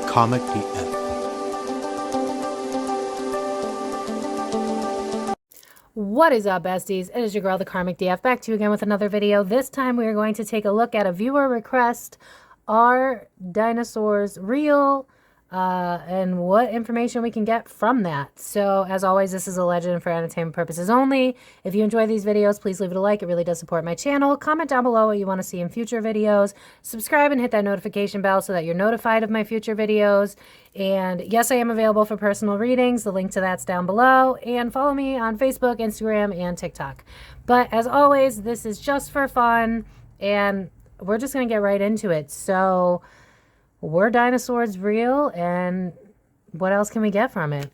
Karmic DF. What is up, besties? It is your girl, the Karmic DF, back to you again with another video. This time we are going to take a look at a viewer request. Are dinosaurs real? And what information we can get from that. So, as always, this is a legend for entertainment purposes only. If you enjoy these videos, please leave it a like. It really does support my channel. Comment down below what you want to see in future videos. Subscribe and hit that notification bell so that you're notified of my future videos. And yes, I am available for personal readings. The link to that's down below. And follow me on Facebook, Instagram, and TikTok. But as always, this is just for fun. And we're just going to get right into it. So, were dinosaurs real, and what else can we get from it?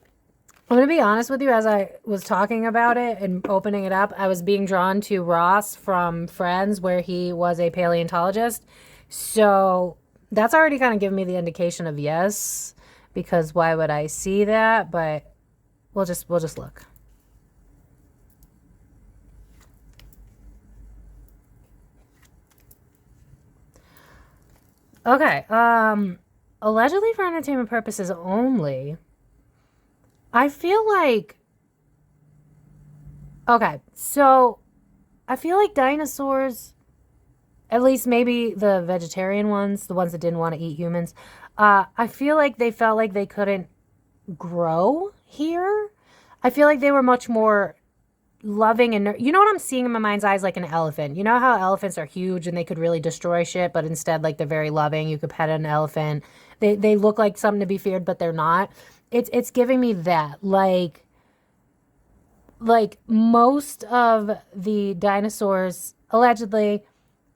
I'm going to be honest with you, as I was talking about it and opening it up, I was being drawn to Ross from Friends, where he was a paleontologist. So that's already kind of given me the indication of yes, because why would I see that? But we'll just look. Okay, allegedly for entertainment purposes only. I feel like, okay, so I feel like dinosaurs, at least maybe the vegetarian ones, the ones that didn't want to eat humans, I feel like they felt like they couldn't grow here. I feel like they were much more loving, and you know what I'm seeing in my mind's eyes, like an elephant. You know how elephants are huge and they could really destroy shit, but instead, like, they're very loving. You could pet an elephant. They look like something to be feared, but they're not. It's giving me that, like most of the dinosaurs, allegedly,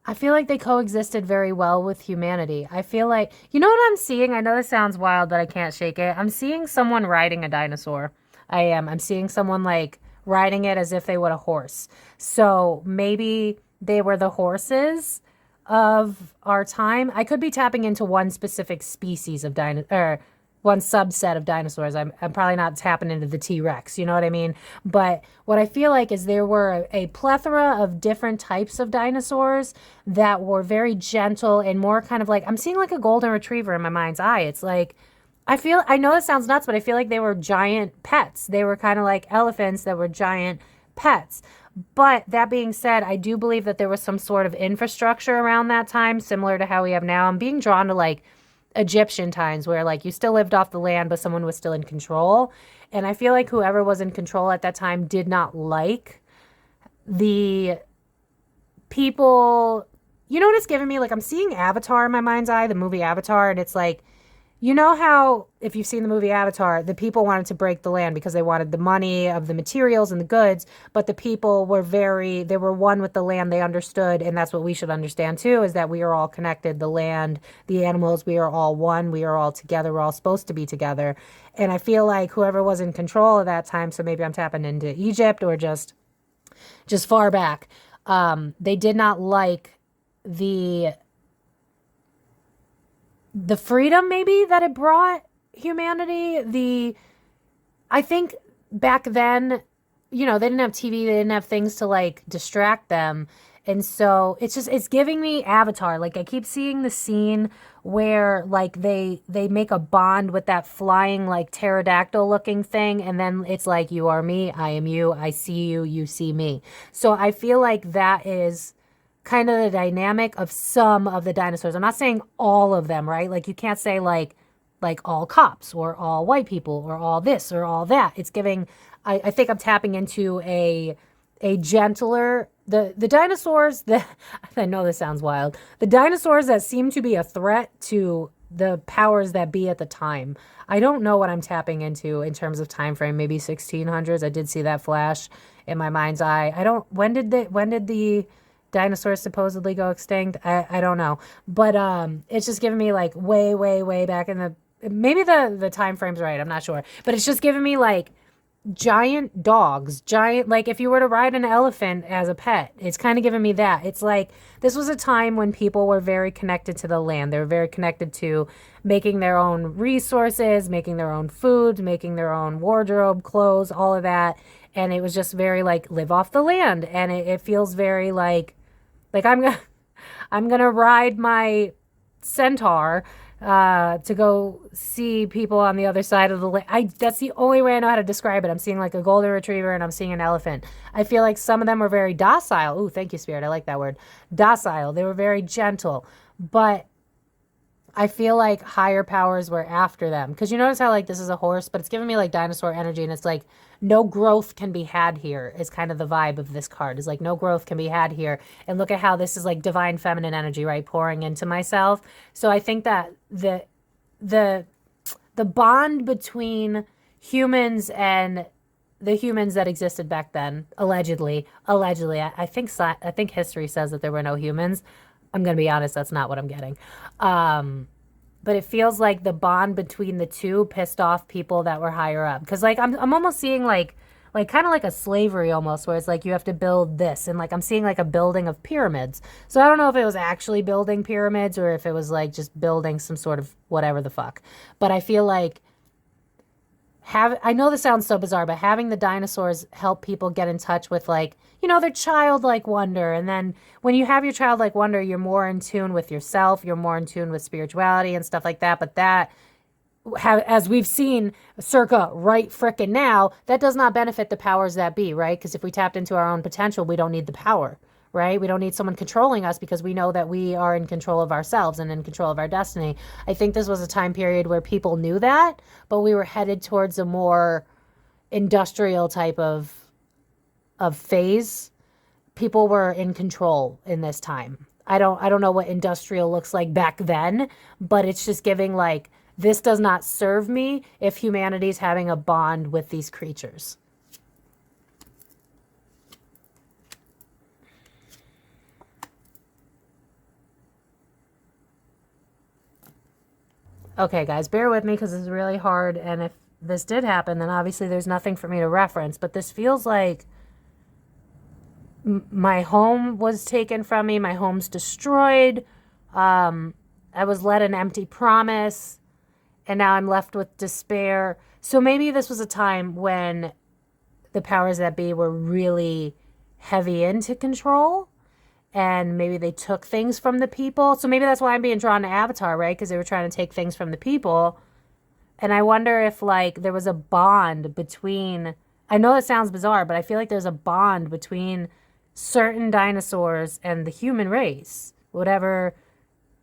I feel like they coexisted very well with humanity. I feel like, you know what I'm seeing? I know this sounds wild, but I can't shake it. I'm seeing someone riding a dinosaur. I'm seeing someone, like, riding it as if they would a horse. So maybe they were the horses of our time. I could be tapping into one specific species of or one subset of dinosaurs. I'm probably not tapping into the T-Rex, you know what I mean? But what I feel like is there were a plethora of different types of dinosaurs that were very gentle and more kind of like, I'm seeing like a golden retriever in my mind's eye. It's like, I know this sounds nuts, but I feel like they were giant pets. They were kind of like elephants that were giant pets. But that being said, I do believe that there was some sort of infrastructure around that time, similar to how we have now. I'm being drawn to like Egyptian times where like you still lived off the land, but someone was still in control. And I feel like whoever was in control at that time did not like the people. You know what it's giving me? Like, I'm seeing Avatar in my mind's eye, the movie Avatar, and it's like, you know how, if you've seen the movie Avatar, the people wanted to break the land because they wanted the money of the materials and the goods, but the people were they were one with the land. They understood, and that's what we should understand too, is that we are all connected. The land, the animals, we are all one. We are all together. We're all supposed to be together. And I feel like whoever was in control at that time, so maybe I'm tapping into Egypt or just far back, they did not like the freedom maybe that it brought humanity. I think back then, you know, they didn't have TV, they didn't have things to like distract them. And so it's giving me Avatar. Like, I keep seeing the scene where like they make a bond with that flying like pterodactyl looking thing. And then it's like, you are me, I am you, I see you, you see me. So I feel like that is kind of the dynamic of some of the dinosaurs. I'm not saying all of them, right? Like, you can't say like all cops or all white people or all this or all that. It's giving, I think I'm tapping into a gentler, the dinosaurs that, I know this sounds wild, the dinosaurs that seem to be a threat to the powers that be at the time. I don't know what I'm tapping into in terms of time frame, maybe 1600s. I did see that flash in my mind's eye. When did the dinosaurs supposedly go extinct? I don't know, but it's just giving me like way back in the, maybe the time frame's right, I'm not sure, but it's just giving me like giant dogs, like if you were to ride an elephant as a pet, it's kind of giving me that. It's like this was a time when people were very connected to the land. They were very connected to making their own resources, making their own food, making their own wardrobe, clothes, all of that. And it was just very like live off the land. And it feels very like I'm gonna ride my centaur to go see people on the other side of the lake. That's the only way I know how to describe it. I'm seeing like a golden retriever and I'm seeing an elephant. I feel like some of them were very docile. Ooh, thank you, Spirit. I like that word. Docile. They were very gentle. But I feel like higher powers were after them. Because you notice how like this is a horse, but it's giving me like dinosaur energy. And it's like no growth can be had here is kind of the vibe of this card. Is like no growth can be had here. And look at how this is like divine feminine energy, right? Pouring into myself. So I think that the bond between humans and the humans that existed back then, allegedly, I think history says that there were no humans. I'm going to be honest, that's not what I'm getting. But it feels like the bond between the two pissed off people that were higher up. Because like I'm almost seeing like kind of like a slavery almost, where it's like you have to build this, and like I'm seeing like a building of pyramids. So I don't know if it was actually building pyramids or if it was like just building some sort of whatever the fuck. But I feel like I know this sounds so bizarre, but having the dinosaurs help people get in touch with like, their childlike wonder. And then when you have your childlike wonder, you're more in tune with yourself, you're more in tune with spirituality and stuff like that. But that, as we've seen circa right frickin' now, that does not benefit the powers that be, right? Because if we tapped into our own potential, we don't need the power, right? We don't need someone controlling us because we know that we are in control of ourselves and in control of our destiny. I think this was a time period where people knew that, but we were headed towards a more industrial type of phase. People were in control in this time. I don't know what industrial looks like back then, but it's just giving like, this does not serve me if humanity's having a bond with these creatures. Okay, guys, bear with me because this is really hard. And if this did happen, then obviously there's nothing for me to reference. But this feels like my home was taken from me. My home's destroyed. I was led an empty promise. And now I'm left with despair. So maybe this was a time when the powers that be were really heavy into control. And maybe they took things from the people. So maybe that's why I'm being drawn to Avatar, right? Because they were trying to take things from the people. And I wonder if, like, there was a bond between... I know it sounds bizarre, but I feel like there's a bond between certain dinosaurs and the human race. Whatever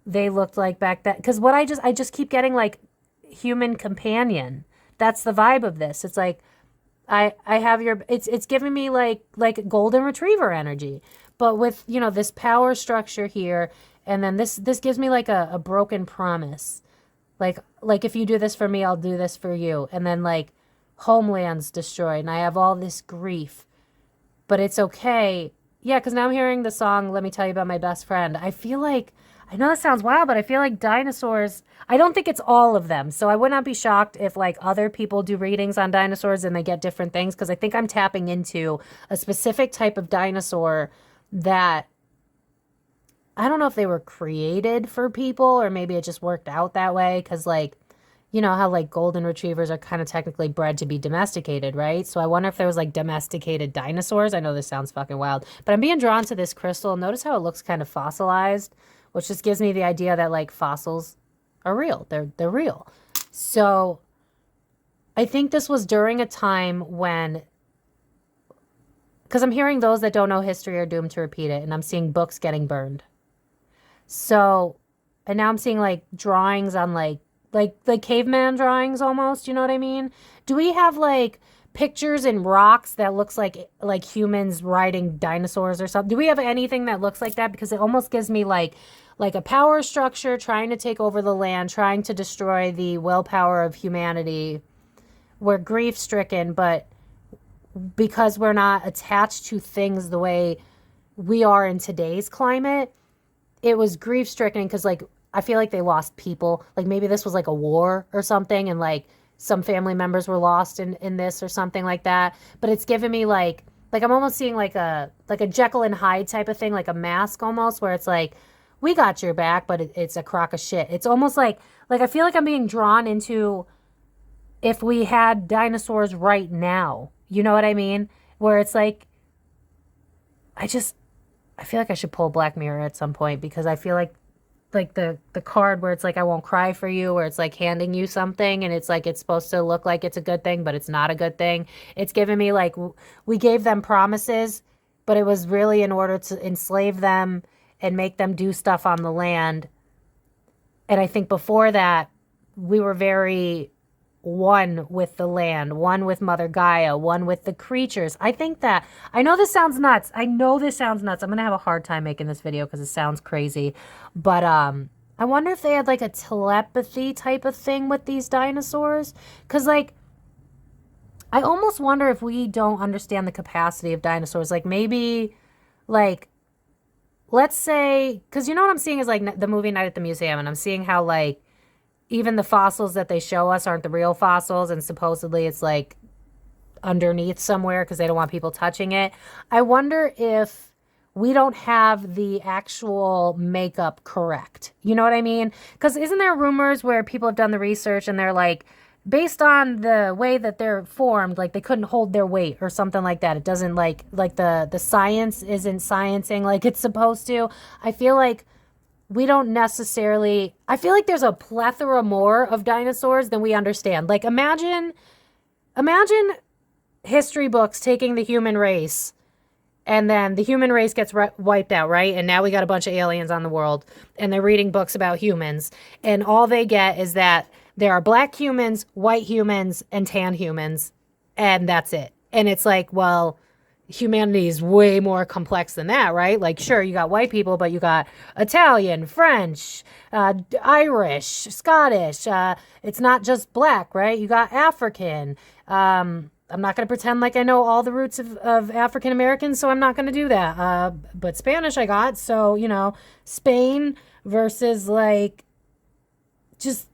they looked like back then. Because what I just keep getting, like, human companion. That's the vibe of this. It's like... I have your... It's giving me, like golden retriever energy. But with, this power structure here, and then this gives me like a broken promise. Like if you do this for me, I'll do this for you. And then like homeland's destroyed and I have all this grief. But it's okay. Yeah, because now I'm hearing the song, Let Me Tell You About My Best Friend. I feel like, I know this sounds wild, but I feel like dinosaurs, I don't think it's all of them. So I would not be shocked if like other people do readings on dinosaurs and they get different things. Because I think I'm tapping into a specific type of dinosaur that I don't know if they were created for people or maybe it just worked out that way. Because like, how like golden retrievers are kind of technically bred to be domesticated, right? So I wonder if there was like domesticated dinosaurs. I know this sounds fucking wild, but I'm being drawn to this crystal. Notice how it looks kind of fossilized, which just gives me the idea that like fossils are real. They're real. So I think this was during a time when, because I'm hearing those that don't know history are doomed to repeat it, and I'm seeing books getting burned. So, and now I'm seeing like drawings on like caveman drawings almost, you know what I mean? Do we have like pictures in rocks that looks like humans riding dinosaurs or something? Do we have anything that looks like that? Because it almost gives me like a power structure trying to take over the land, trying to destroy the willpower of humanity. We're grief-stricken, but because we're not attached to things the way we are in today's climate, it was grief-stricken because like I feel like they lost people. Like maybe this was like a war or something and like some family members were lost in this or something like that. But it's given me like I'm almost seeing like a Jekyll and Hyde type of thing, like a mask almost, where it's like, we got your back, but it's a crock of shit. It's almost like I feel like I'm being drawn into if we had dinosaurs right now. You know what I mean? Where it's like, I feel like I should pull Black Mirror at some point because I feel like like the card where it's like I won't cry for you, where it's like handing you something and it's like it's supposed to look like it's a good thing, but it's not a good thing. It's giving me like we gave them promises, but it was really in order to enslave them and make them do stuff on the land. And I think before that, we were very one with the land, one with Mother Gaia, one with the creatures. I think that, I know this sounds nuts. I know this sounds nuts. I'm going to have a hard time making this video because it sounds crazy. But I wonder if they had like a telepathy type of thing with these dinosaurs. Because like, I almost wonder if we don't understand the capacity of dinosaurs. Like maybe like, let's say, because you know what I'm seeing is like the movie Night at the Museum, and I'm seeing how like even the fossils that they show us aren't the real fossils, and supposedly it's like underneath somewhere because they don't want people touching it. I wonder if we don't have the actual makeup correct. You know what I mean? Because isn't there rumors where people have done the research and they're like, based on the way that they're formed, like they couldn't hold their weight or something like that. It doesn't like the science isn't sciencing like it's supposed to. I feel like we don't necessarily, I feel like there's a plethora more of dinosaurs than we understand. Like imagine history books taking the human race and then the human race gets wiped out, right? And now we got a bunch of aliens on the world and they're reading books about humans. And all they get is that there are black humans, white humans, and tan humans. And that's it. And it's like, well, humanity is way more complex than that, right? Like, sure, you got white people, but you got Italian, French, Irish, Scottish. It's not just black, right? You got African. I'm not going to pretend like I know all the roots of African Americans, so I'm not going to do that. But Spanish I got, so, you know, Spain versus like, just,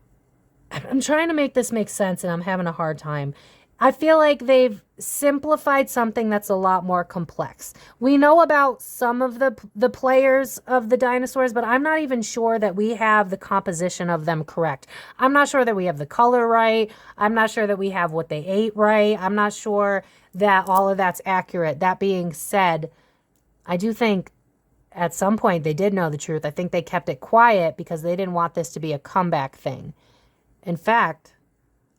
I'm trying to make this make sense and I'm having a hard time. I feel like they've simplified something that's a lot more complex. We know about some of the players of the dinosaurs, but I'm not even sure that we have the composition of them correct. I'm not sure that we have the color right. I'm not sure that we have what they ate right. I'm not sure that all of that's accurate. That being said, I do think at some point they did know the truth. I think they kept it quiet because they didn't want this to be a comeback thing. In fact,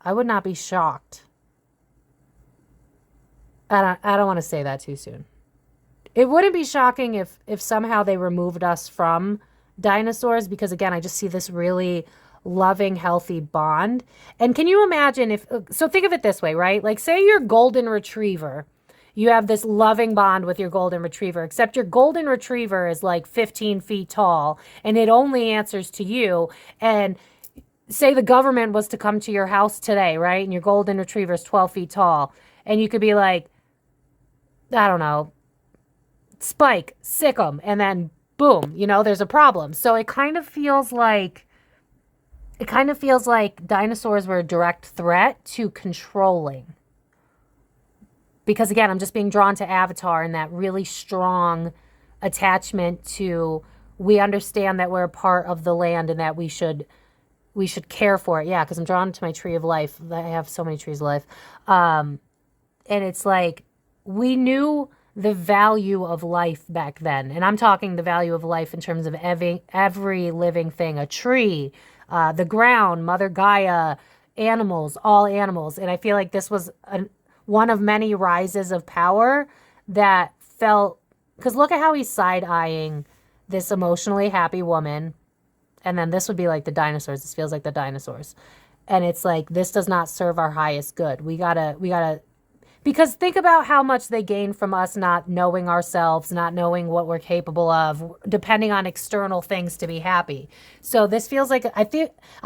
I would not be shocked. I don't want to say that too soon. It wouldn't be shocking if somehow they removed us from dinosaurs because, again, I just see this really loving, healthy bond. And can you imagine so think of it this way, right? Like say your golden retriever, you have this loving bond with your golden retriever, except your golden retriever is like 15 feet tall and it only answers to you. And say the government was to come to your house today, right? And your golden retriever is 12 feet tall. And you could be like, I don't know, Spike, sick 'em. And then boom, you know, there's a problem. So it kind of feels like dinosaurs were a direct threat to controlling. Because again, I'm just being drawn to Avatar and that really strong attachment to, we understand that we're a part of the land and that we should care for it. Yeah, because I'm drawn to my tree of life. I have so many trees of life. And it's like, we knew the value of life back then. And I'm talking the value of life in terms of every living thing, a tree, the ground, Mother Gaia, animals, all animals. And I feel like this was one of many rises of power that felt, because look at how he's side-eyeing this emotionally happy woman. And then this would be like the dinosaurs. This feels like the dinosaurs. And it's like, this does not serve our highest good. We gotta, because think about how much they gain from us not knowing ourselves, not knowing what we're capable of, depending on external things to be happy. So this feels like, I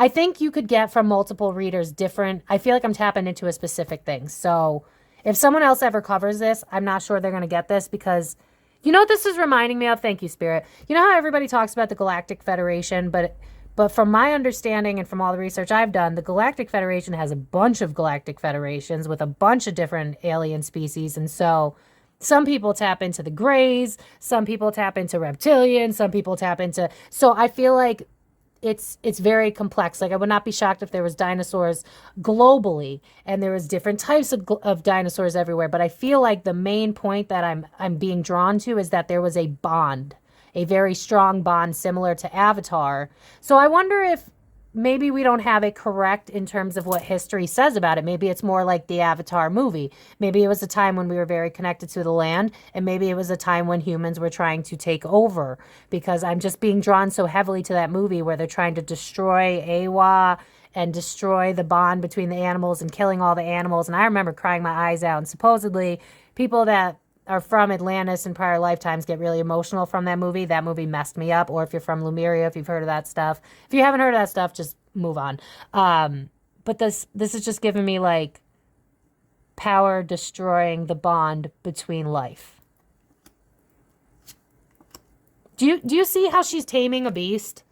think you could get from multiple readers different, I feel like I'm tapping into a specific thing. So if someone else ever covers this, I'm not sure they're going to get this because, you know what this is reminding me of? Thank you, Spirit. You know how everybody talks about the Galactic Federation, but from my understanding and from all the research I've done, the Galactic Federation has a bunch of galactic federations with a bunch of different alien species. And so some people tap into the Greys, some people tap into reptilians, some people tap into... So I feel like it's very complex. Like I would not be shocked if there was dinosaurs globally and there was different types of dinosaurs everywhere. But I feel like the main point that I'm being drawn to is that there was a bond a very strong bond similar to Avatar. So I wonder if maybe we don't have it correct in terms of what history says about it. Maybe it's more like the Avatar movie. Maybe it was a time when we were very connected to the land, and maybe it was a time when humans were trying to take over, because I'm just being drawn so heavily to that movie where they're trying to destroy Awa and destroy the bond between the animals and killing all the animals. And I remember crying my eyes out. And supposedly people that are from Atlantis in prior lifetimes get really emotional from that movie. That movie messed me up. Or if you're from Lemuria, if you've heard of that stuff. If you haven't heard of that stuff, just move on. But this is just giving me like power destroying the bond between life. Do you see how she's taming a beast?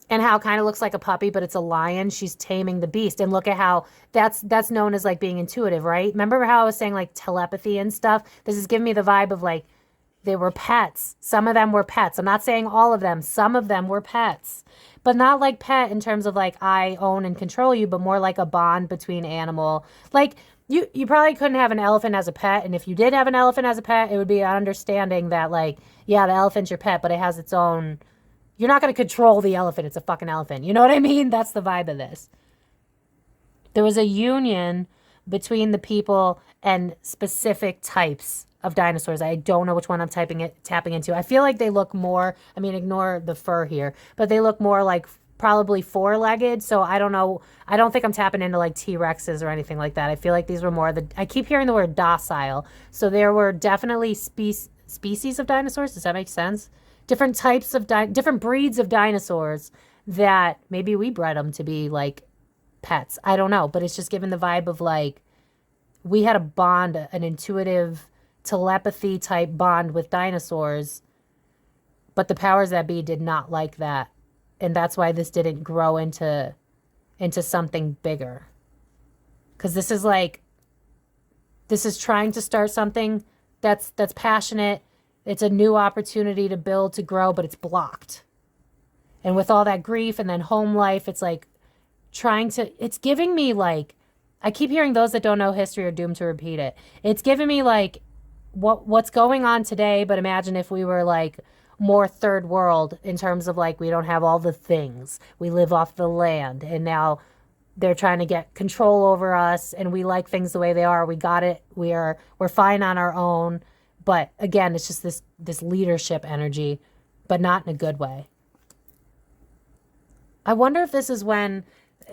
And how it kind of looks like a puppy, but it's a lion. She's taming the beast. And look at how that's known as like being intuitive, right? Remember how I was saying like telepathy and stuff? This is giving me the vibe of like they were pets. Some of them were pets. I'm not saying all of them. Some of them were pets. But not like pet in terms of like I own and control you, but more like a bond between animal. Like you probably couldn't have an elephant as a pet. And if you did have an elephant as a pet, it would be an understanding that like, yeah, the elephant's your pet, but it has its own... You're not going to control the elephant. It's a fucking elephant. You know what I mean? That's the vibe of this. There was a union between the people and specific types of dinosaurs. I don't know which one I'm tapping into. I feel like they look more, I mean, ignore the fur here, but they look more like probably four-legged. So I don't know. I don't think I'm tapping into like T-Rexes or anything like that. I feel like these were more I keep hearing the word docile. So there were definitely species of dinosaurs. Does that make sense? Different types of different breeds of dinosaurs that maybe we bred them to be like pets. I don't know, but it's just given the vibe of like we had a bond, an intuitive telepathy type bond with dinosaurs, but the powers that be did not like that. And that's why this didn't grow into something bigger. Because this is trying to start something that's passionate. It's a new opportunity to build, to grow, but it's blocked. And with all that grief and then home life, it's like it's giving me like, I keep hearing those that don't know history are doomed to repeat it. It's giving me like what's going on today, but imagine if we were like more third world in terms of like we don't have all the things. We live off the land, and now they're trying to get control over us, and we like things the way they are. We got it. We're fine on our own. But again, it's just this leadership energy, but not in a good way. I wonder if this is when...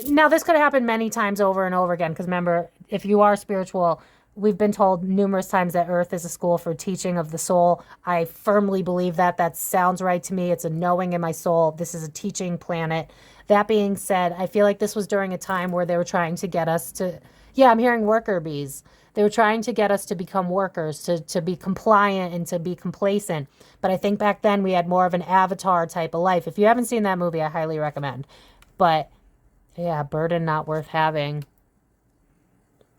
Now, this could happen many times over and over again, because remember, if you are spiritual, we've been told numerous times that Earth is a school for teaching of the soul. I firmly believe that. That sounds right to me. It's a knowing in my soul. This is a teaching planet. That being said, I feel like this was during a time where they were trying to get us to... Yeah, I'm hearing worker bees. They were trying to get us to become workers, to be compliant and to be complacent. But I think back then we had more of an Avatar type of life. If you haven't seen that movie, I highly recommend. But yeah, burden not worth having.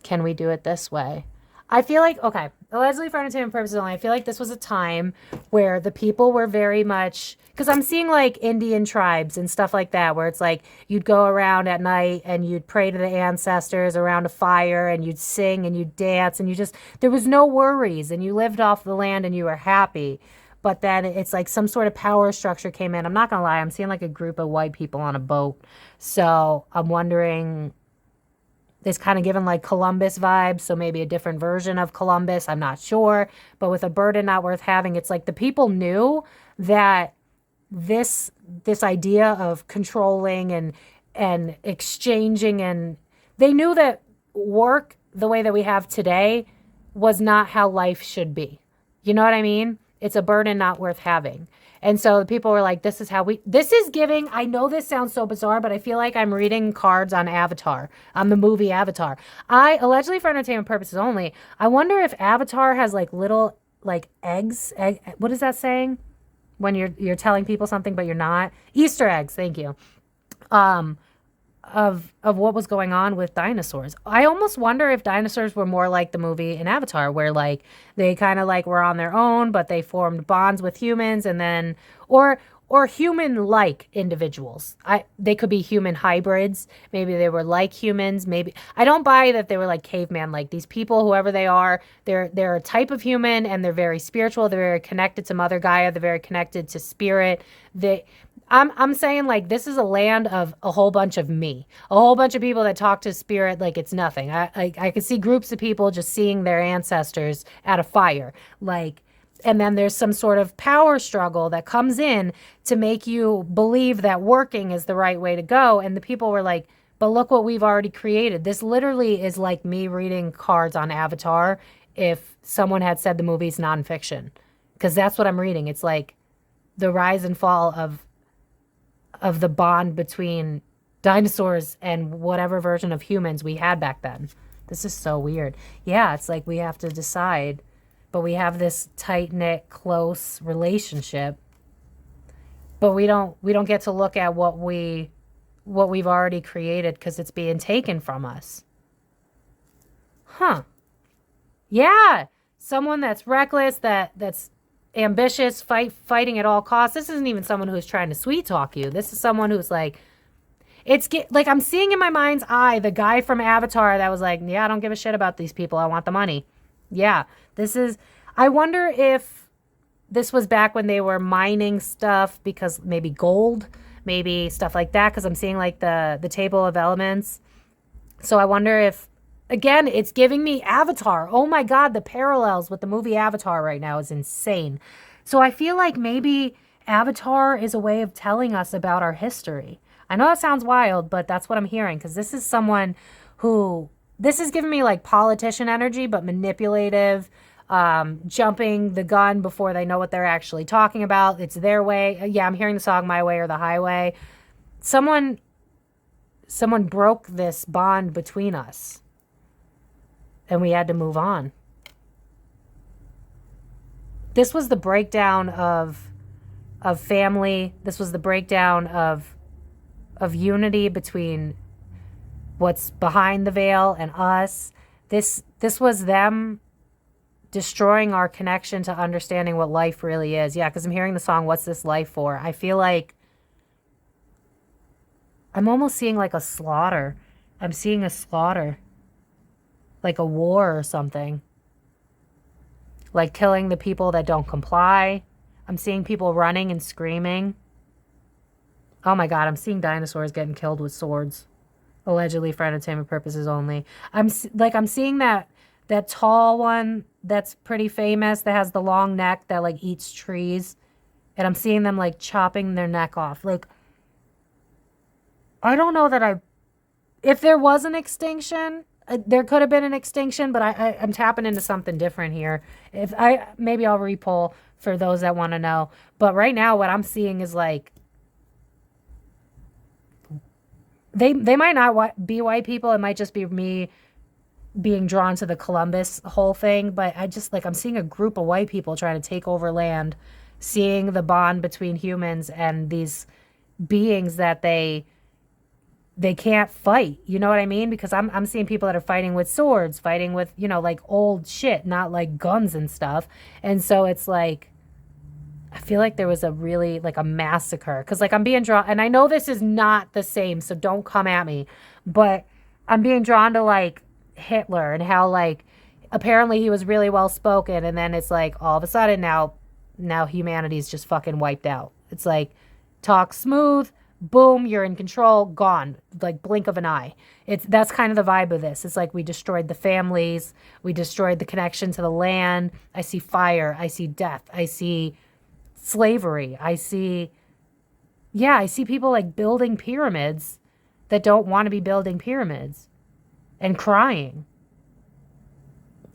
Can we do it this way? I feel like, okay, allegedly for entertainment purposes only, I feel like this was a time where the people were very much, because I'm seeing like Indian tribes and stuff like that, where it's like you'd go around at night and you'd pray to the ancestors around a fire and you'd sing and you'd dance and there was no worries and you lived off the land and you were happy. But then it's like some sort of power structure came in. I'm not going to lie, I'm seeing like a group of white people on a boat. So I'm wondering... It's kind of given like Columbus vibes, so maybe a different version of Columbus. I'm not sure. But with a burden not worth having, it's like the people knew that this idea of controlling and exchanging, and they knew that work the way that we have today was not how life should be. You know what I mean? It's a burden not worth having. And so the people were like, this is giving, I know this sounds so bizarre, but I feel like I'm reading cards on Avatar, on the movie Avatar. Allegedly for entertainment purposes only, I wonder if Avatar has like little like eggs. What is that saying? When you're telling people something, but you're not? Easter eggs, thank you. Of what was going on with dinosaurs. I almost wonder if dinosaurs were more like the movie in Avatar, where like they kind of like were on their own, but they formed bonds with humans, and then or or human-like individuals. They could be human hybrids. Maybe they were like humans. Maybe I don't buy that they were like caveman-like. These people, whoever they are, they're a type of human, and they're very spiritual. They're very connected to Mother Gaia. They're very connected to spirit. I'm saying like this is a land of a whole bunch of me, a whole bunch of people that talk to spirit like it's nothing. I could see groups of people just seeing their ancestors at a fire, like. And then there's some sort of power struggle that comes in to make you believe that working is the right way to go. And the people were like, but look what we've already created. This literally is like me reading cards on Avatar if someone had said the movie's nonfiction. Because that's what I'm reading. It's like the rise and fall of the bond between dinosaurs and whatever version of humans we had back then. This is so weird. Yeah, it's like we have to decide. But we have this tight-knit, close relationship. But we don't get to look at what we've already created because it's being taken from us. Huh. Yeah. Someone that's reckless, that's ambitious, fighting at all costs. This isn't even someone who's trying to sweet talk you. This is someone who's like, like I'm seeing in my mind's eye the guy from Avatar that was like, yeah, I don't give a shit about these people. I want the money. Yeah, I wonder if this was back when they were mining stuff because maybe gold, maybe stuff like that, because I'm seeing like the table of elements. So I wonder if, again, it's giving me Avatar. Oh my God, the parallels with the movie Avatar right now is insane. So I feel like maybe Avatar is a way of telling us about our history. I know that sounds wild, but that's what I'm hearing, because this is someone who... This is giving me like politician energy, but manipulative, jumping the gun before they know what they're actually talking about. It's their way. Yeah, I'm hearing the song My Way or the Highway. Someone broke this bond between us, and we had to move on. This was the breakdown of family. This was the breakdown of unity between what's behind the veil and us. This was them destroying our connection to understanding what life really is. Yeah, because I'm hearing the song, What's This Life For? I feel like I'm almost seeing like a slaughter. I'm seeing a slaughter. Like a war or something. Like killing the people that don't comply. I'm seeing people running and screaming. Oh my God, I'm seeing dinosaurs getting killed with swords. Allegedly for entertainment purposes only. I'm seeing that tall one that's pretty famous that has the long neck that like eats trees, and I'm seeing them like chopping their neck off. Like, I don't know that if there was an extinction, there could have been an extinction, but I'm tapping into something different here. Maybe I'll repoll for those that want to know. But right now what I'm seeing is like, They might not be white people. It might just be me being drawn to the Columbus whole thing. But I'm seeing a group of white people trying to take over land, seeing the bond between humans and these beings that they can't fight. You know what I mean? Because I'm seeing people that are fighting with swords, fighting with, like old shit, not like guns and stuff. And so it's like, I feel like there was a really, like, a massacre. Because, like, I'm being drawn... And I know this is not the same, so don't come at me. But I'm being drawn to, like, Hitler and how, like, apparently he was really well-spoken. And then it's like, all of a sudden, now humanity's just fucking wiped out. It's like, talk smooth, boom, you're in control, gone. Like, blink of an eye. That's kind of the vibe of this. It's like we destroyed the families. We destroyed the connection to the land. I see fire. I see death. I see... slavery. I see people like building pyramids that don't want to be building pyramids and crying.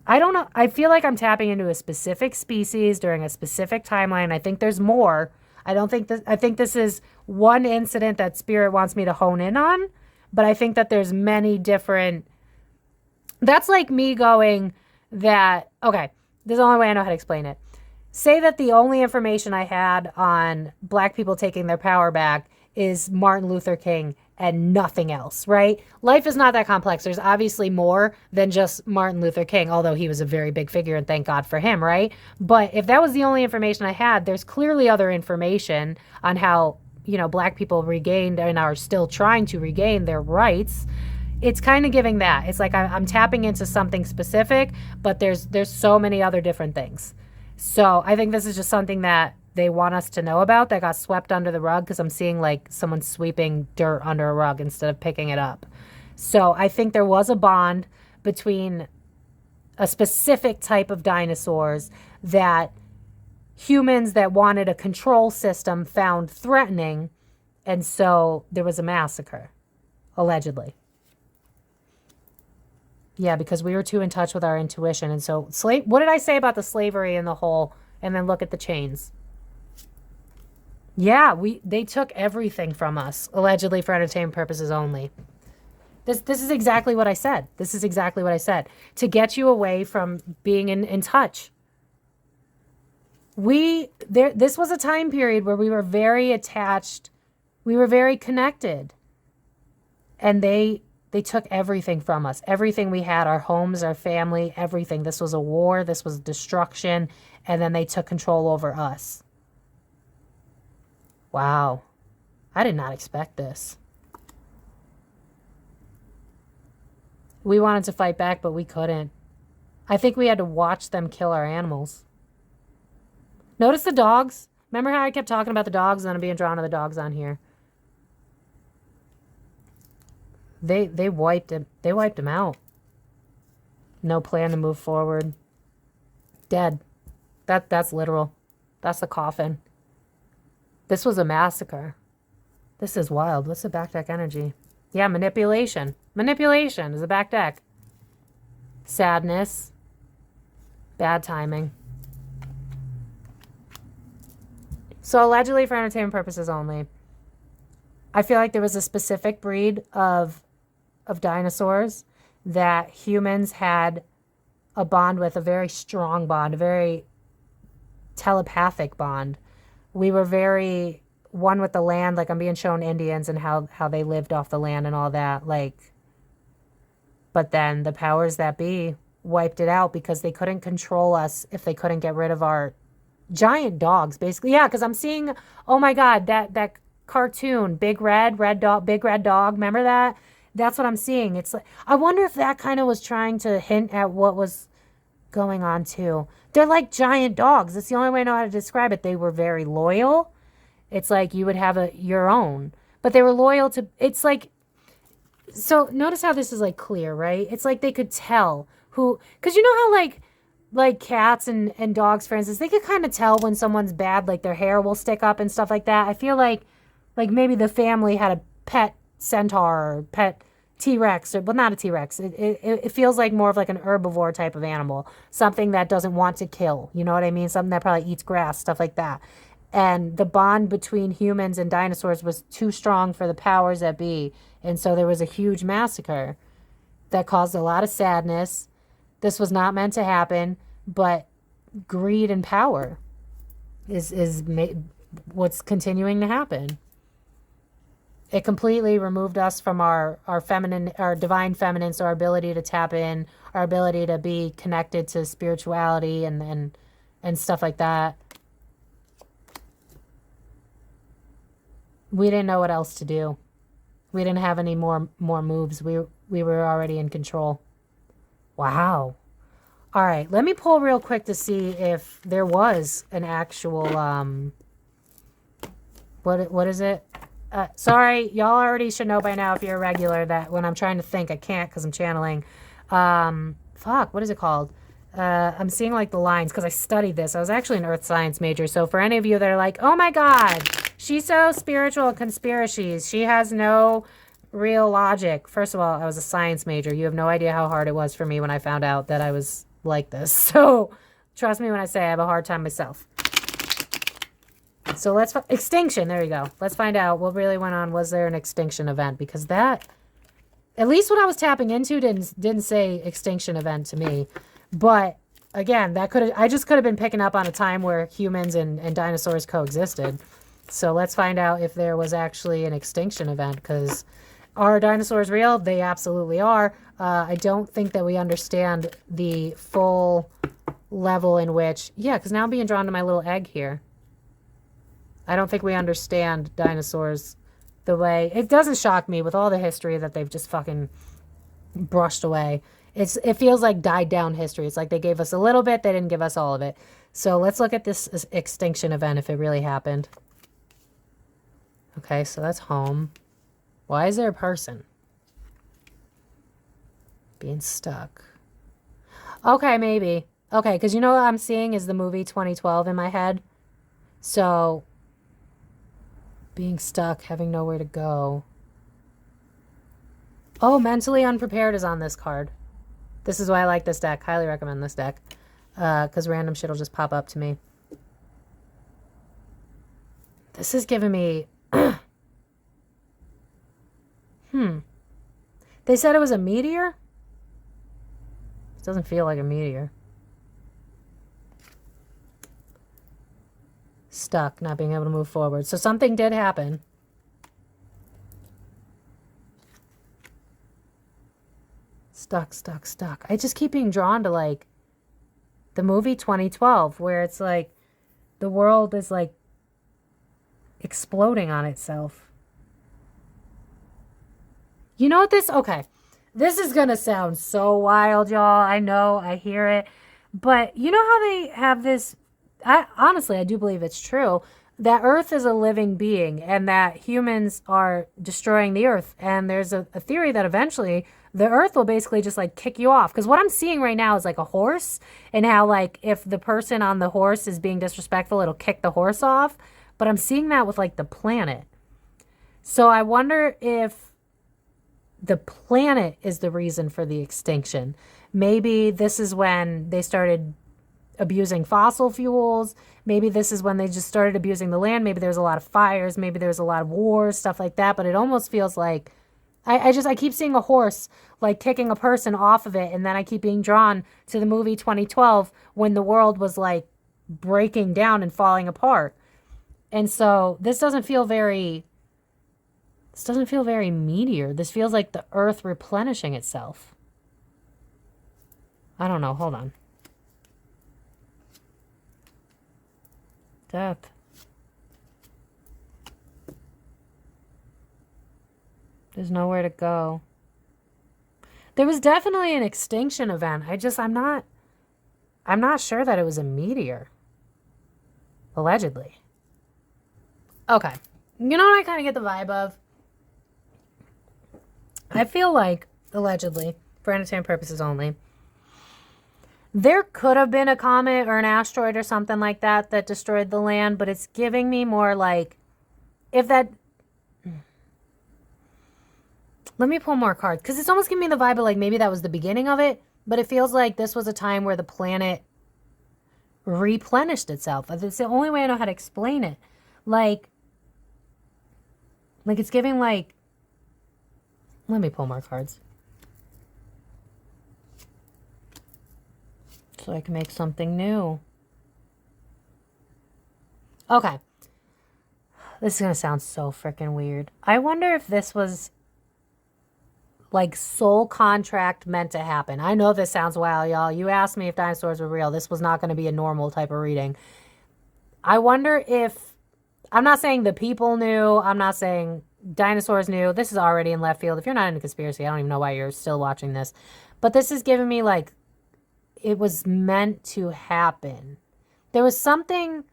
I don't know. I feel like I'm tapping into a specific species during a specific timeline. I think there's more. I think this is one incident that Spirit wants me to hone in on, but I think that there's many different... That's like me going that, okay, this is the only way I know how to explain it. Say that the only information I had on black people taking their power back is Martin Luther King and nothing else, right? Life is not that complex. There's obviously more than just Martin Luther King, although he was a very big figure and thank God for him, right? But if that was the only information I had, there's clearly other information on how, you know, Black people regained and are still trying to regain their rights. It's kind of giving that. It's like I'm tapping into something specific, but there's so many other different things. So I think this is just something that they want us to know about that got swept under the rug, because I'm seeing like someone sweeping dirt under a rug instead of picking it up. So I think there was a bond between a specific type of dinosaurs that humans that wanted a control system found threatening, and so there was a massacre, allegedly. Yeah, because we were too in touch with our intuition. And so what did I say about the slavery and the whole, and then look at the chains? Yeah, they took everything from us, allegedly for entertainment purposes only. This is exactly what I said. This is exactly what I said. To get you away from being in touch. This was a time period where we were very attached. We were very connected. And they took everything from us. Everything we had, our homes, our family, everything. This was a war. This was destruction. And then they took control over us. Wow. I did not expect this. We wanted to fight back, but we couldn't. I think we had to watch them kill our animals. Notice the dogs. Remember how I kept talking about the dogs and I'm being drawn to the dogs on here? They wiped him out. No plan to move forward. Dead. That's literal. That's the coffin. This was a massacre. This is wild. What's the back deck energy? Yeah, manipulation. Manipulation is the back deck. Sadness. Bad timing. So allegedly for entertainment purposes only. I feel like there was a specific breed of dinosaurs that humans had a bond with, a very strong bond, a very telepathic bond. We were very one with the land, like I'm being shown Indians and how they lived off the land and all that, like, but then the powers that be wiped it out because they couldn't control us if they couldn't get rid of our giant dogs, basically. Yeah, because I'm seeing, oh my God, that cartoon, big red dog, remember that? That's what I'm seeing. It's like, I wonder if that kind of was trying to hint at what was going on too. They're like giant dogs. That's the only way I know how to describe it. They were very loyal. It's like you would have your own, but they were loyal to, it's like, so notice how this is like clear, right? It's like they could tell who, because you know how like cats and dogs, for instance, they could kind of tell when someone's bad, like their hair will stick up and stuff like that. I feel like maybe the family had a pet centaur or pet T-Rex, or, well, not a T-Rex. It feels like more of like an herbivore type of animal, something that doesn't want to kill. You know what I mean? Something that probably eats grass, stuff like that. And the bond between humans and dinosaurs was too strong for the powers that be. And so there was a huge massacre that caused a lot of sadness. This was not meant to happen, but greed and power is what's continuing to happen. It completely removed us from our feminine, our divine feminine, so our ability to tap in, our ability to be connected to spirituality and stuff like that. We didn't know what else to do. We didn't have any more moves. We were already in control. Wow. All right, let me pull real quick to see if there was an actual what is it? Sorry, y'all already should know by now if you're a regular that when I'm trying to think, I can't because I'm channeling. Fuck, what is it called? I'm seeing like the lines because I studied this. I was actually an earth science major. So for any of you that are like, oh my God, she's so spiritual, conspiracies. She has no real logic. First of all, I was a science major. You have no idea how hard it was for me when I found out that I was like this. So trust me when I say I have a hard time myself. So let's, extinction, there you go. Let's find out what really went on. Was there an extinction event? Because that, at least what I was tapping into didn't say extinction event to me. But again, that I just could have been picking up on a time where humans and dinosaurs coexisted. So let's find out if there was actually an extinction event, because are dinosaurs real? They absolutely are. I don't think that we understand the full level in which, yeah, because now I'm being drawn to my little egg here. I don't think we understand dinosaurs the way, it doesn't shock me with all the history that they've just fucking brushed away. It feels like died down history. It's like they gave us a little bit, they didn't give us all of it. So let's look at this extinction event if it really happened. Okay, so that's home. Why is there a person? Being stuck. Okay, maybe. Okay, because you know what I'm seeing is the movie 2012 in my head. So, being stuck, having nowhere to go. Oh, mentally unprepared is on this card. This is why I like this deck. Highly recommend this deck. Because random shit will just pop up to me. This is giving me... They said it was a meteor? It doesn't feel like a meteor. Stuck, not being able to move forward. So something did happen. Stuck, stuck, stuck. I just keep being drawn to, like, the movie 2012, where it's like the world is, like, exploding on itself. You know what this... Okay. This is going to sound so wild, y'all. I know. I hear it. But you know how they have this... honestly, I do believe it's true. That Earth is a living being and that humans are destroying the Earth. And there's a theory that eventually the Earth will basically just, like, kick you off. Because what I'm seeing right now is, like, a horse. And how, like, if the person on the horse is being disrespectful, it'll kick the horse off. But I'm seeing that with, like, the planet. So I wonder if the planet is the reason for the extinction. Maybe this is when they started abusing fossil fuels. Maybe this is when they just started abusing the land. Maybe there's a lot of fires. Maybe there's a lot of wars, stuff like that. But it almost feels like I keep seeing a horse, like, kicking a person off of it. And then I keep being drawn to the movie 2012 when the world was, like, breaking down and falling apart. And so this doesn't feel very meteor. This feels like the Earth replenishing itself. I don't know. Hold on. Death. There's nowhere to go. There was definitely an extinction event. I'm not sure that it was a meteor. Allegedly. Okay. You know what I kind of get the vibe of? I feel like, allegedly, for entertainment purposes only, there could have been a comet or an asteroid or something like that that destroyed the land, but it's giving me more like, if that... Let me pull more cards, because it's almost giving me the vibe of, like, maybe that was the beginning of it, but it feels like this was a time where the planet replenished itself. It's the only way I know how to explain it. Like it's giving, like... Let me pull more cards. So I can make something new. Okay. This is going to sound so freaking weird. I wonder if this was, like, soul contract meant to happen. I know this sounds wild, y'all. You asked me if dinosaurs were real. This was not going to be a normal type of reading. I wonder if... I'm not saying the people knew. I'm not saying... dinosaurs knew. This is already in left field. If you're not into conspiracy, I don't even know why you're still watching this. But this is giving me, like, it was meant to happen. There was something...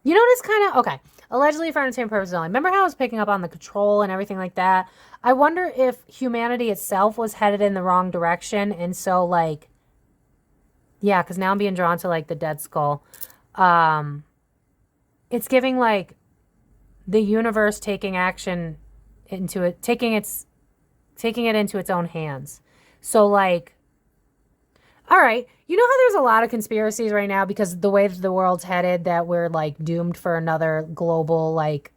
You know, this kind of... Okay. Allegedly for entertainment purposes only. Remember how I was picking up on the control and everything like that? I wonder if humanity itself was headed in the wrong direction. And so, like... Yeah, because now I'm being drawn to, like, the dead skull. It's giving, like... the universe taking action into it, taking it into its own hands. So, like, all right, you know how there's a lot of conspiracies right now because the way that the world's headed, that we're, like, doomed for another global, like,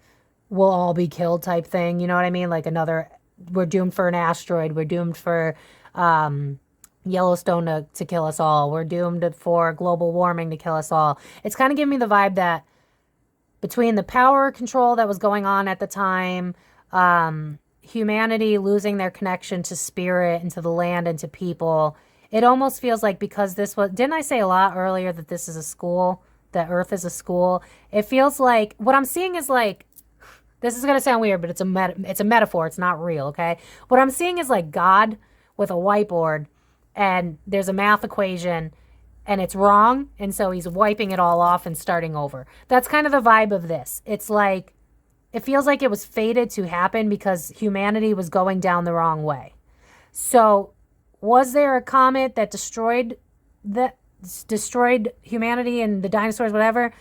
we'll all be killed type thing. You know what I mean? Like, we're doomed for an asteroid. We're doomed for Yellowstone to kill us all. We're doomed for global warming to kill us all. It's kind of giving me the vibe that between the power control that was going on at the time, humanity losing their connection to spirit and to the land and to people. It almost feels like, because this was, didn't I say a lot earlier that this is a school, that Earth is a school? It feels like what I'm seeing is like, this is going to sound weird, but it's a metaphor. It's not real, okay? What I'm seeing is like God with a whiteboard, and there's a math equation, and it's wrong, and so he's wiping it all off and starting over. That's kind of the vibe of this. It's like, it feels like it was fated to happen because humanity was going down the wrong way. So, was there a comet that destroyed humanity and the dinosaurs, whatever?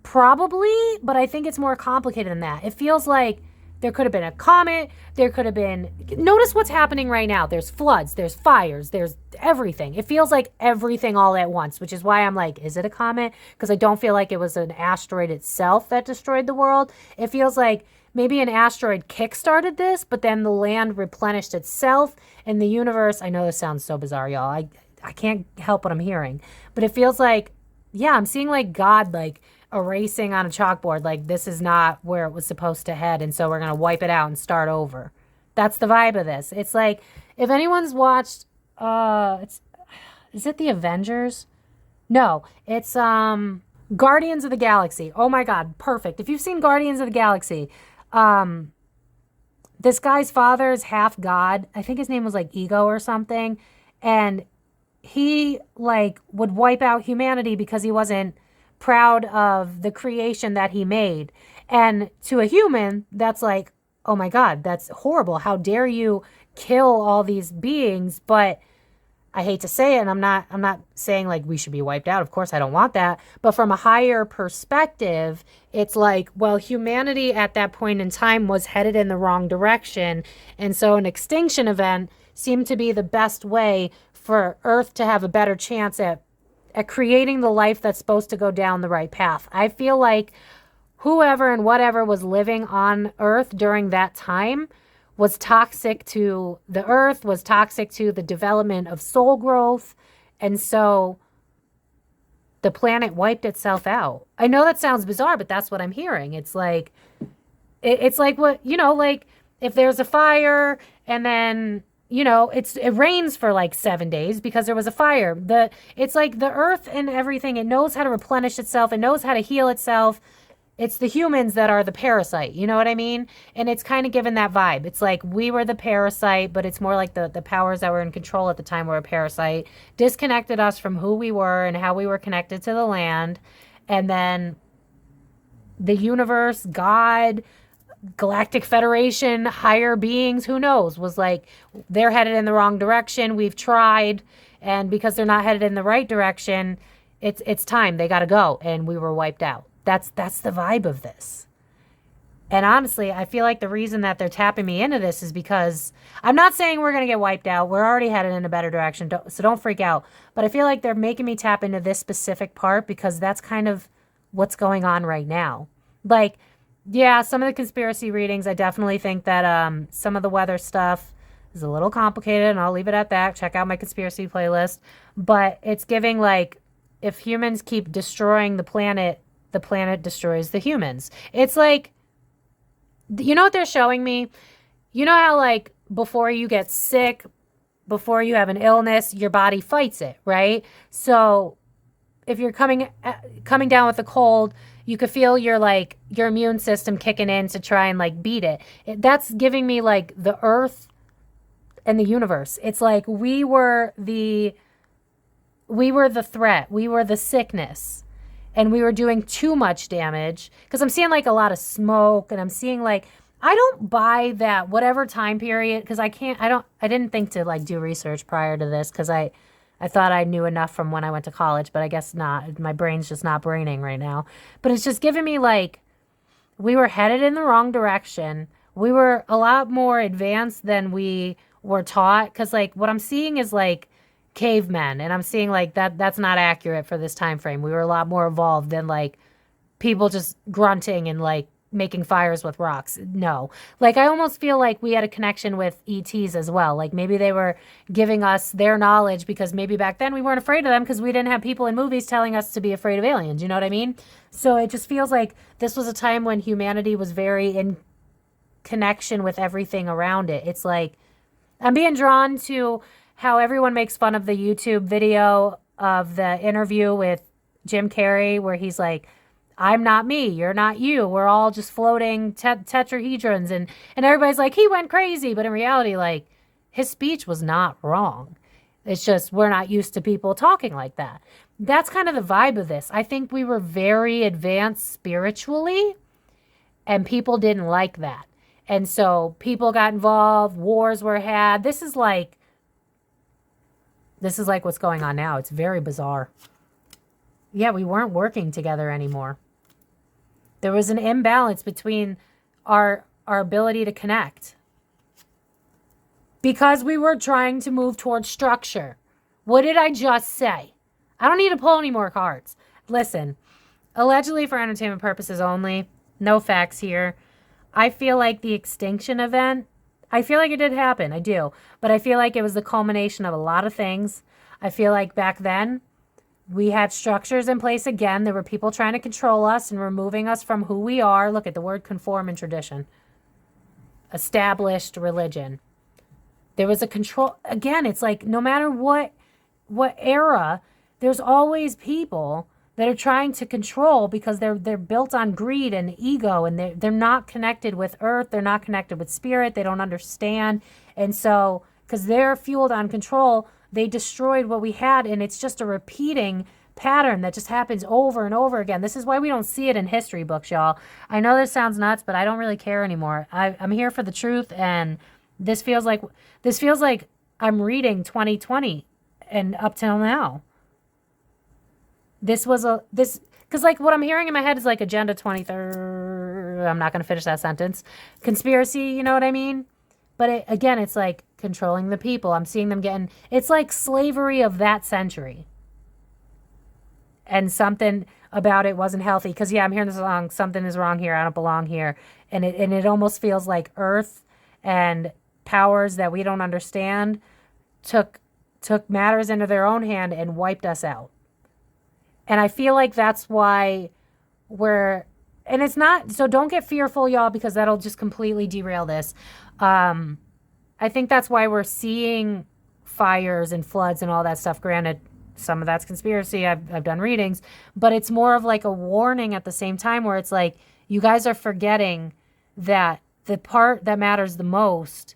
Probably, but I think it's more complicated than that. It feels like there could have been a comet. There could have been... Notice what's happening right now. There's floods. There's fires. There's everything. It feels like everything all at once, which is why I'm like, is it a comet? Because I don't feel like it was an asteroid itself that destroyed the world. It feels like maybe an asteroid kickstarted this, but then the land replenished itself, and the universe... I know this sounds so bizarre, y'all. I can't help what I'm hearing. But it feels like, yeah, I'm seeing like God like erasing on a chalkboard, like this is not where it was supposed to head, and so we're going to wipe it out and start over. That's the vibe of this. It's like, if anyone's watched, is it the Avengers? No, it's Guardians of the Galaxy. Oh my God, perfect. If you've seen Guardians of the Galaxy, this guy's father is half God. I think his name was like Ego or something, and he like would wipe out humanity because he wasn't proud of the creation that he made. And to a human, that's like, oh my God, that's horrible. How dare you kill all these beings? But I hate to say it, and I'm not saying like we should be wiped out. Of course, I don't want that. But from a higher perspective, it's like, well, humanity at that point in time was headed in the wrong direction. And so an extinction event seemed to be the best way for Earth to have a better chance at creating the life that's supposed to go down the right path. I feel like whoever and whatever was living on Earth during that time was toxic to the Earth, was toxic to the development of soul growth. And so the planet wiped itself out. I know that sounds bizarre, but that's what I'm hearing. It's like, it's like what, like if there's a fire and then, it rains for like 7 days because there was a fire. It's like the Earth and everything, it knows how to replenish itself. It knows how to heal itself. It's the humans that are the parasite. You know what I mean? And it's kind of given that vibe. It's like we were the parasite, but it's more like the powers that were in control at the time were a parasite, disconnected us from who we were and how we were connected to the land. And then the universe, God, Galactic Federation, higher beings, who knows, was like, they're headed in the wrong direction. We've tried. And because they're not headed in the right direction, it's time. They got to go. And we were wiped out. That's the vibe of this. And honestly, I feel like the reason that they're tapping me into this is because I'm not saying we're going to get wiped out. We're already headed in a better direction. So don't freak out. But I feel like they're making me tap into this specific part because that's kind of what's going on right now. Like, yeah, some of the conspiracy readings, I definitely think that some of the weather stuff is a little complicated, and I'll leave it at that. Check out my conspiracy playlist. But it's giving like, if humans keep destroying the planet destroys the humans. It's like, you know what they're showing me? You know how like before you get sick, before you have an illness, your body fights it, right? So if you're coming down with a cold, you could feel your immune system kicking in to try and like beat it. That's giving me like the Earth and the universe. It's like we were the threat. We were the sickness. And we were doing too much damage. Because I'm seeing like a lot of smoke, and I'm seeing like, I don't buy that whatever time period, because I didn't think to like do research prior to this, because I thought I knew enough from when I went to college, but I guess not. My brain's just not braining right now. But it's just giving me like, we were headed in the wrong direction. We were a lot more advanced than we were taught. Because like what I'm seeing is like cavemen, and I'm seeing like that's not accurate for this time frame. We were a lot more evolved than like people just grunting and like making fires with rocks. No. Like, I almost feel like we had a connection with ETs as well. Like, maybe they were giving us their knowledge because maybe back then we weren't afraid of them because we didn't have people in movies telling us to be afraid of aliens. You know what I mean? So it just feels like this was a time when humanity was very in connection with everything around it. It's like, I'm being drawn to how everyone makes fun of the YouTube video of the interview with Jim Carrey where he's like, I'm not me, you're not you, we're all just floating tetrahedrons, and everybody's like, he went crazy, but in reality, like, his speech was not wrong. It's just we're not used to people talking like that. That's kind of the vibe of this. I think we were very advanced spiritually, and people didn't like that. And so people got involved, wars were had. This is like what's going on now. It's very bizarre. Yeah, we weren't working together anymore. There was an imbalance between our ability to connect. Because we were trying to move towards structure. What did I just say? I don't need to pull any more cards. Listen, allegedly for entertainment purposes only, no facts here. I feel like the extinction event, I feel like it did happen. I do. But I feel like it was the culmination of a lot of things. I feel like back then, we had structures in place again. There were people trying to control us and removing us from who we are. Look at the word conform and tradition. Established religion. There was a control. Again, it's like no matter what era, there's always people that are trying to control because they're built on greed and ego, and they're not connected with earth. They're not connected with spirit. They don't understand. And so, because they're fueled on control, they destroyed what we had, and it's just a repeating pattern that just happens over and over again. This is why we don't see it in history books, y'all. I know this sounds nuts, but I don't really care anymore. I'm here for the truth, and this feels like I'm reading 2020 and up till now. Because like what I'm hearing in my head is like Agenda 2030. I'm not going to finish that sentence. Conspiracy, you know what I mean? But again, it's like controlling the people. I'm seeing them it's like slavery of that century. And something about it wasn't healthy. Because, yeah, I'm hearing this song, something is wrong here, I don't belong here. And it almost feels like earth and powers that we don't understand took matters into their own hand and wiped us out. And I feel like that's why and it's not, so don't get fearful, y'all, because that'll just completely derail this. I think that's why we're seeing fires and floods and all that stuff. Granted, some of that's conspiracy. I've done readings, but it's more of like a warning at the same time where it's like, you guys are forgetting that the part that matters the most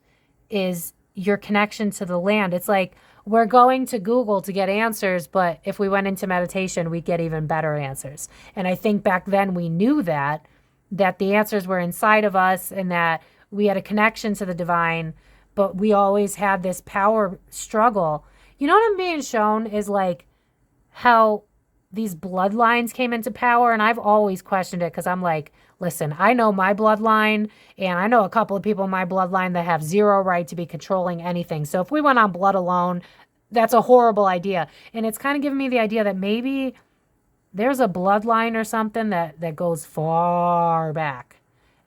is your connection to the land. It's like, we're going to Google to get answers, but if we went into meditation, we'd get even better answers. And I think back then we knew that the answers were inside of us and that we had a connection to the divine, but we always had this power struggle. You know what I'm being shown is like how these bloodlines came into power, and I've always questioned it because I'm like, listen, I know my bloodline, and I know a couple of people in my bloodline that have zero right to be controlling anything. So if we went on blood alone, that's a horrible idea. And it's kind of giving me the idea that maybe there's a bloodline or something that goes far back.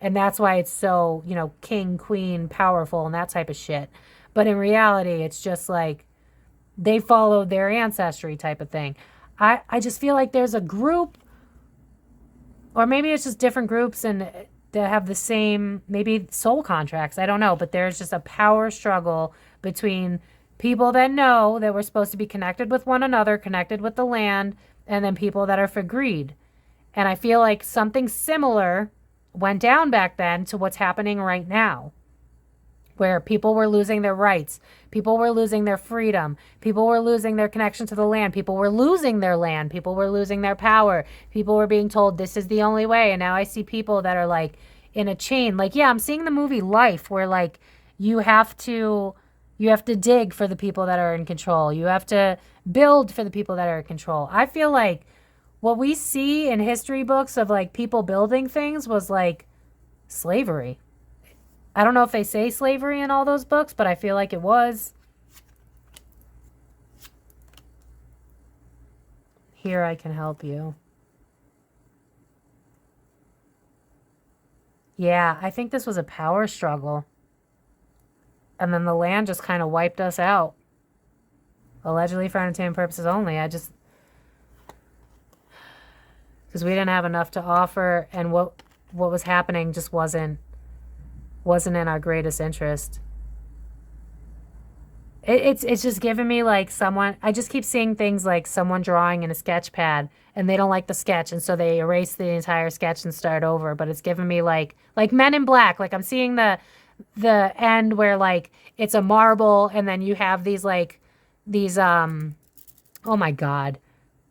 And that's why it's so, king, queen, powerful, and that type of shit. But in reality, it's just like they followed their ancestry type of thing. I just feel like there's a group, or maybe it's just different groups and that have the same, maybe soul contracts. I don't know. But there's just a power struggle between people that know that we're supposed to be connected with one another, connected with the land, and then people that are for greed. And I feel like something similar went down back then to what's happening right now, where people were losing their rights, people were losing their freedom, people were losing their connection to the land, people were losing their land, people were losing their power, people were being told this is the only way. And now I see people that are like in a chain. Like, yeah, I'm seeing the movie Life, where like you have to dig for the people that are in control. You have to build for the people that are in control. I feel like what we see in history books of like people building things was like slavery. I don't know if they say slavery in all those books, but I feel like it was. " Here I can help you. Yeah, I think this was a power struggle. And then the land just kind of wiped us out. Allegedly for entertainment purposes only. Because we didn't have enough to offer, and what was happening just wasn't in our greatest interest. It's just giving me like someone, I just keep seeing things like someone drawing in a sketch pad and they don't like the sketch, and so they erase the entire sketch and start over. But it's giving me like Men in Black. Like I'm seeing the end where like it's a marble and then you have these oh my God,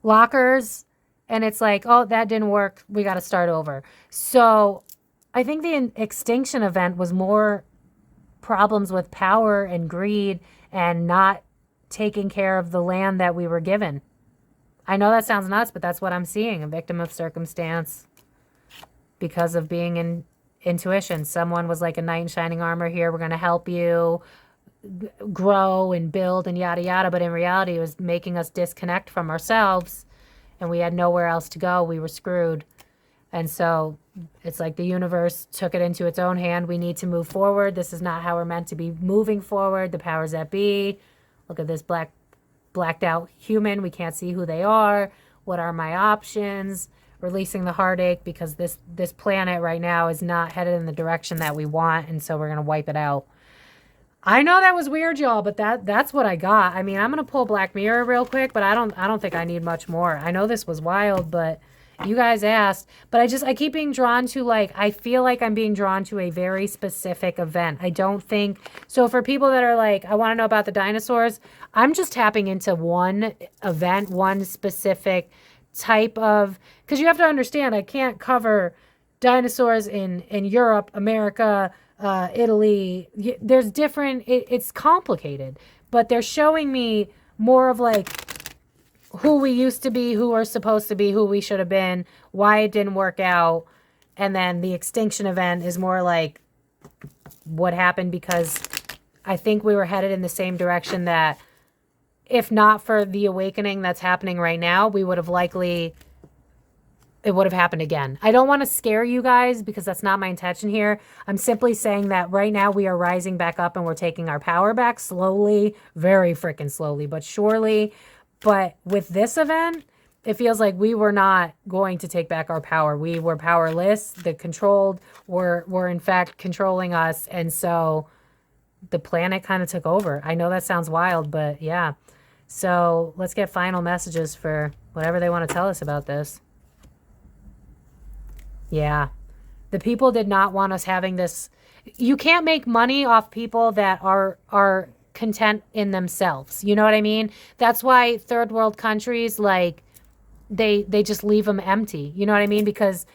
lockers, and it's like, oh, that didn't work, we got to start over. So I think the extinction event was more problems with power and greed and not taking care of the land that we were given. I know that sounds nuts, but that's what I'm seeing. A victim of circumstance because of being in intuition. Someone was like a knight in shining armor here. We're going to help you grow and build and yada yada. But in reality, it was making us disconnect from ourselves, and we had nowhere else to go. We were screwed. And so it's like the universe took it into its own hand. We need to move forward. This is not how we're meant to be moving forward. The powers that be. Look at this blacked out human. We can't see who they are. What are my options? Releasing the heartache, because this planet right now is not headed in the direction that we want, and so we're going to wipe it out. I know that was weird, y'all, but that's what I got. I mean, I'm going to pull Black Mirror real quick, but I don't think I need much more. I know this was wild, but you guys asked. But I keep being drawn to, like, I feel like I'm being drawn to a very specific event. I don't think so. For people that are like, I want to know about the dinosaurs, I'm just tapping into one event, one specific type of, because you have to understand, I can't cover dinosaurs in Europe, America, Italy. There's different, it's complicated, but they're showing me more of like who we used to be, who we're supposed to be, who we should have been, why it didn't work out. And then the extinction event is more like what happened, because I think we were headed in the same direction that, if not for the awakening that's happening right now, it would have happened again. I don't want to scare you guys, because that's not my intention here. I'm simply saying that right now we are rising back up and we're taking our power back slowly, very freaking slowly, but surely. But with this event, it feels like we were not going to take back our power. We were powerless. The controlled were in fact controlling us. And so the planet kind of took over. I know that sounds wild, but yeah. So let's get final messages for whatever they want to tell us about this. Yeah. The people did not want us having this. You can't make money off people that are content in themselves. You know what I mean? That's why third world countries, like, they just leave them empty. You know what I mean? Because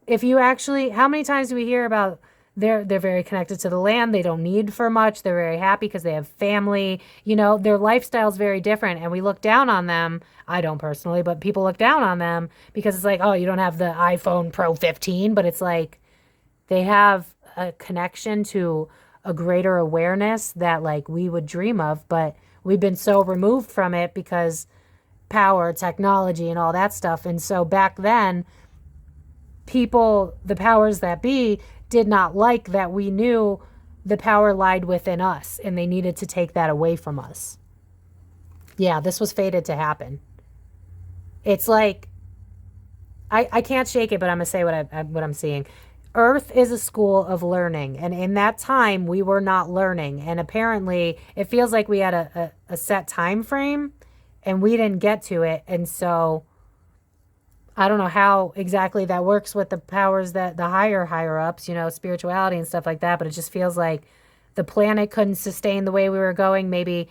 if you actually, how many times do we hear about they're very connected to the land. They don't need for much. They're very happy because they have family. You know, their lifestyle's very different, and we look down on them. I don't personally, but people look down on them because it's like, oh, you don't have the iPhone Pro 15, but it's like they have a connection to a greater awareness that like we would dream of, but we've been so removed from it because power, technology, and all that stuff. And so back then, people, the powers that be, did not like that we knew the power lied within us, and they needed to take that away from us. Yeah, this was fated to happen. It's like, I can't shake it, but I'm going to say what I'm seeing. Earth is a school of learning, and in that time, we were not learning. And apparently, it feels like we had a set time frame, and we didn't get to it. And so I don't know how exactly that works with the powers that the higher ups, you know, spirituality and stuff like that. But it just feels like the planet couldn't sustain the way we were going. Maybe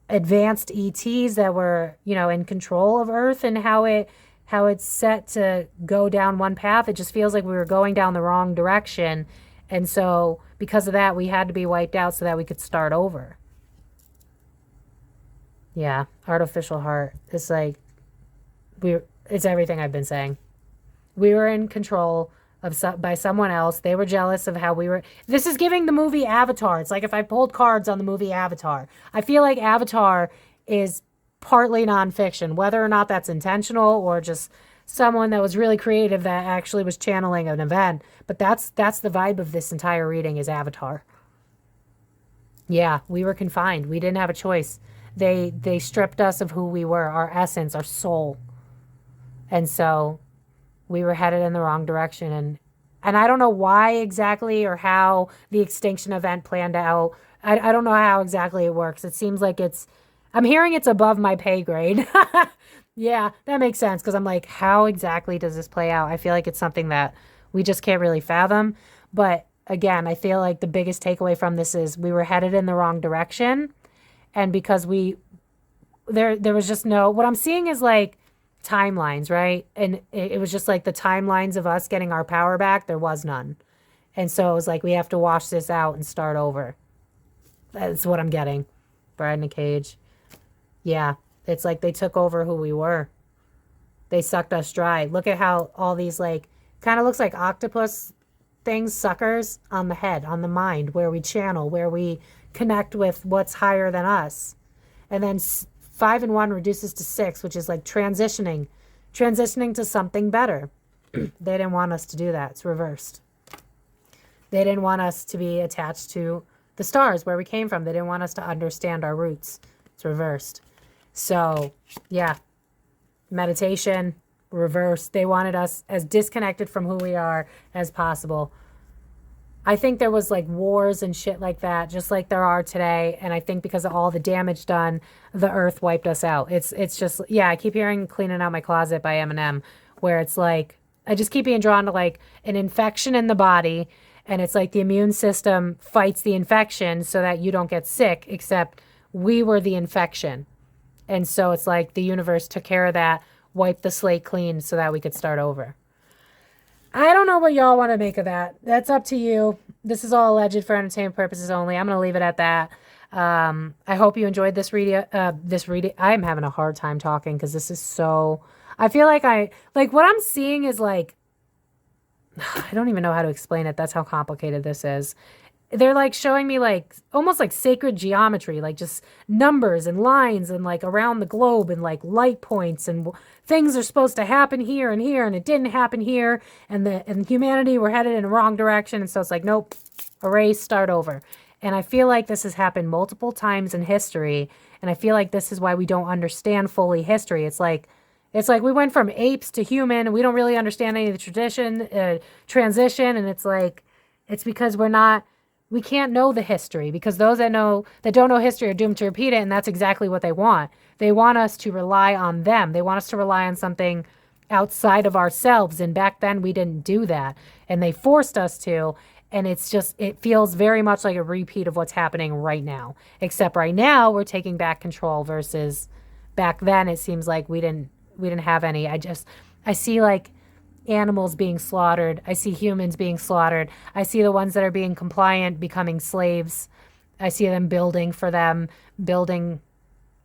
advanced ETs that were, you know, in control of Earth and how it's set to go down one path. It just feels like we were going down the wrong direction. And so because of that, we had to be wiped out so that we could start over. Yeah. Artificial heart. It's like it's everything I've been saying. We were in control by someone else. They were jealous of how we were. This is giving the movie Avatar. It's like if I pulled cards on the movie Avatar. I feel like Avatar is partly nonfiction, whether or not that's intentional or just someone that was really creative that actually was channeling an event. But that's the vibe of this entire reading is Avatar. Yeah, we were confined. We didn't have a choice. They stripped us of who we were, our essence, our soul. And so we were headed in the wrong direction. And I don't know why exactly or how the extinction event planned out. I don't know how exactly it works. It seems like I'm hearing it's above my pay grade. Yeah, that makes sense because I'm like, how exactly does this play out? I feel like it's something that we just can't really fathom. But again, I feel like the biggest takeaway from this is we were headed in the wrong direction. And because there was just no, what I'm seeing is like timelines, right? And it was just like the timelines of us getting our power back. There was none. And so it was like, we have to wash this out and start over. That's what I'm getting. Bride in a cage. Yeah. It's like they took over who we were. They sucked us dry. Look at how all these like, kind of looks like octopus things, suckers on the head, on the mind, where we channel, where we connect with what's higher than us. And then 5 and 1 reduces to 6, which is like transitioning to something better. They didn't want us to do that. It's reversed. They didn't want us to be attached to the stars where we came from. They didn't want us to understand our roots. It's reversed. So, yeah, meditation, reverse. They wanted us as disconnected from who we are as possible. I think there was like wars and shit like that, just like there are today. And I think because of all the damage done, the earth wiped us out. It's just, yeah, I keep hearing Cleaning Out My Closet by Eminem, where it's like, I just keep being drawn to like an infection in the body. And it's like the immune system fights the infection so that you don't get sick, except we were the infection. And so it's like the universe took care of that, wiped the slate clean so that we could start over. I don't know what y'all want to make of that. That's up to you. This is all alleged for entertainment purposes only. I'm going to leave it at that. I hope you enjoyed this reading. I'm having a hard time talking because this is so... I feel like what I'm seeing is like... I don't even know how to explain it. That's how complicated this is. They're like showing me like almost like sacred geometry, like just numbers and lines and like around the globe and like light points and things are supposed to happen here and here and it didn't happen here and humanity were headed in the wrong direction. And so it's like, nope, erase, start over. And I feel like this has happened multiple times in history. And I feel like this is why we don't understand fully history. It's like we went from apes to human and we don't really understand any of the transition. And it's like, it's because we can't know the history because those that don't know history are doomed to repeat it. And that's exactly what they want. They want us to rely on them. They want us to rely on something outside of ourselves. And back then we didn't do that. And they forced us to. And it feels very much like a repeat of what's happening right now. Except right now we're taking back control versus back then it seems like we didn't have any. I see like animals being slaughtered. I see humans being slaughtered. I see the ones that are being compliant becoming slaves. I see them building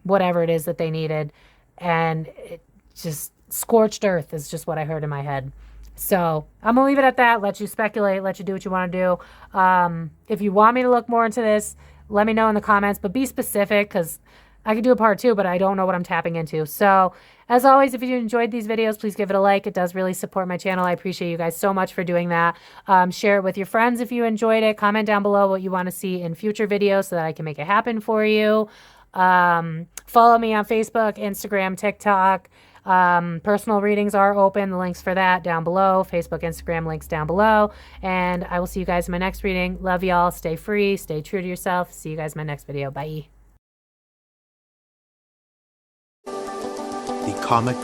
whatever it is that they needed. And it just scorched earth is just what I heard in my head. So I'm going to leave it at that. Let you speculate. Let you do what you want to do. If you want me to look more into this, let me know in the comments. But be specific because I could do a part 2, but I don't know what I'm tapping into. So as always, if you enjoyed these videos, please give it a like. It does really support my channel. I appreciate you guys so much for doing that. Share it with your friends if you enjoyed it. Comment down below what you want to see in future videos so that I can make it happen for you. Follow me on Facebook, Instagram, TikTok. Personal readings are open. The links for that down below. Facebook, Instagram, links down below. And I will see you guys in my next reading. Love y'all. Stay free. Stay true to yourself. See you guys in my next video. Bye. The Comic